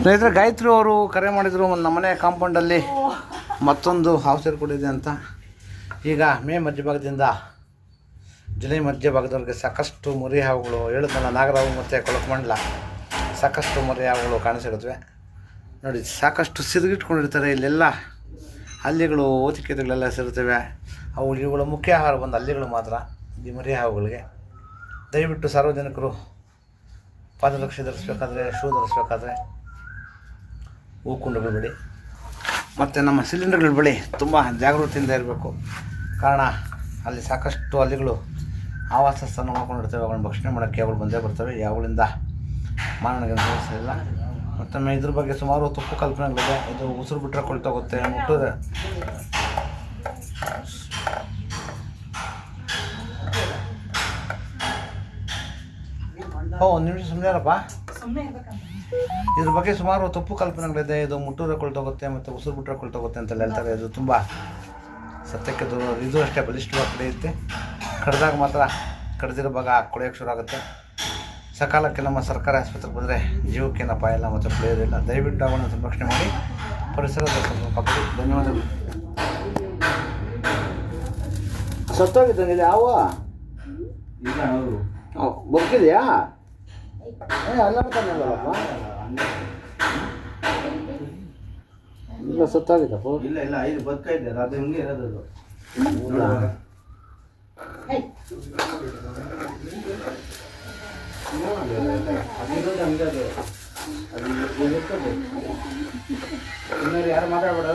ಸ್ನೇಹಿತರೆ, ಗಾಯತ್ರಿ ಅವರು ಕರೆ ಮಾಡಿದರು ನಮ್ಮನೆ ಕಾಂಪೌಂಡಲ್ಲಿ ಮತ್ತೊಂದು ಹಾವು ಸೇರಿಕೊಂಡಿದೆ ಅಂತ. ಈಗ ಮೇ ಮಧ್ಯಭಾಗದಿಂದ ಜುಲೈ ಮಧ್ಯಭಾಗದವರೆಗೆ ಸಾಕಷ್ಟು ಮರಿ ಹಾವುಗಳು, ಹೇಳಿದ್ನಲ್ಲ ನಾಗರಾವು ಮತ್ತು ಕೊಳಕಮಂಡಲ, ಸಾಕಷ್ಟು ಮರಿ ಹಾವುಗಳು ಕಾಣಿಸಿರುತ್ತವೆ ನೋಡಿ. ಸಾಕಷ್ಟು ಸಿರುಗಿಟ್ಕೊಂಡಿರ್ತಾರೆ ಇಲ್ಲೆಲ್ಲ. ಹಲ್ಲಿಗಳು, ಓತಿಕೆಗಳೆಲ್ಲ ಸೇರುತ್ತವೆ. ಇವುಗಳ ಮುಖ್ಯ ಆಹಾರ ಬಂದು ಹಲ್ಲಿಗಳು ಮಾತ್ರ ಈ ಮರಿ ಹಾವುಗಳಿಗೆ. ದಯವಿಟ್ಟು ಸಾರ್ವಜನಿಕರು ಪಾದರಕ್ಷೆ ಧರಿಸ್ಬೇಕಾದ್ರೆ, ಶೂ ಧರಿಸ್ಬೇಕಾದ್ರೆ ಹೂಕೊಂಡು ಬಿಡಿ. ಮತ್ತು ನಮ್ಮ ಸಿಲಿಂಡರ್ಗಳ ಬಳಿ ತುಂಬ ಜಾಗೃತಿಯಿಂದ ಇರಬೇಕು. ಕಾರಣ ಅಲ್ಲಿ ಸಾಕಷ್ಟು ಹಲ್ಲಿಗಳು ಆವಾಸ ಸ್ಥಾನ ಮಾಡ್ಕೊಂಡಿರ್ತವೆ. ಅವುಗಳನ್ನ ಭಕ್ಷಣೆ ಮಾಡೋಕ್ಕೆ ಅವುಗಳು ಬಂದೇ ಬರ್ತವೆ. ಯಾವುಗಳಿಂದ ಮಾನವನಿಗೆ ಸಮಸ್ಯೆ ಇಲ್ಲ. ಮತ್ತೊಮ್ಮೆ ಇದ್ರ ಬಗ್ಗೆ ಸುಮಾರು ತಪ್ಪು ಕಲ್ಪನೆಗಳಿದೆ. ಇದು ಉಸಿರು ಬಿಟ್ಟರೆ ಕೊಳ್ತೋಗುತ್ತೆ, ಮುಟ್ಟಿದ್ರೆ ಒಂದು ನಿಮಿಷ ಸುಮ್ಮನೆ ಇರಪ್ಪ. ಇದ್ರ ಬಗ್ಗೆ ಸುಮಾರು ತಪ್ಪು ಕಲ್ಪನೆಗಳಿದೆ. ಇದು ಮುಟ್ಟೂರೆ ಕೊಳ್ತೋಗುತ್ತೆ ಮತ್ತು ಉಸಿರು ಬಿಟ್ಟರೆ ಕೊಳ್ತೋಗುತ್ತೆ ಅಂತೆಲ್ಲ ಹೇಳ್ತಾರೆ. ಇದು ತುಂಬ ಸತ್ಯಕ್ಕೆ ದೂರ. ಇದು ಅಷ್ಟೇ ಬಲಿಷ್ಠವಾಗಿ ಕಡಿಯುತ್ತೆ. ಕಡ್ದಾಗ ಮಾತ್ರ ಕಡ್ದಿರೋ ಭಾಗ ಕೊಳೆಯೋಕ್ಕೆ ಶುರು ಆಗುತ್ತೆ. ಸಕಾಲಕ್ಕೆ ನಮ್ಮ ಸರ್ಕಾರಿ ಆಸ್ಪತ್ರೆಗೆ ಬಂದರೆ ಜೀವಕ್ಕೇನು ಅಪಾಯ ಇಲ್ಲ ಮತ್ತು ಕುಳಿಯೋದಿಲ್ಲ. ದಯವಿಟ್ಟು ಅವುಗಳನ್ನು ಸಂರಕ್ಷಣೆ ಮಾಡಿ ಪರಿಸರದ ಕಾಪಾಡಿ. ಧನ್ಯವಾದಗಳು. ಸತ್ತೋಗಿದ್ದಾನೆ ಯಾವ ಬದುಕಿದೆಯಾ? ಅಲ್ಲ ತಾನಲ್ಲಪ್ಪ, ಇಲ್ಲ ಸತ್ತಾಗಿದ್ದಪ್ಪ. ಇಲ್ಲ ಇಲ್ಲ, ಐದು ಬದುಕ ಇದೆ. ಅದು ಹಿಂಗೆ ಇರೋದು. ಅದು ಯಾರು ಮಾತಾಡ್ಬೇಡ.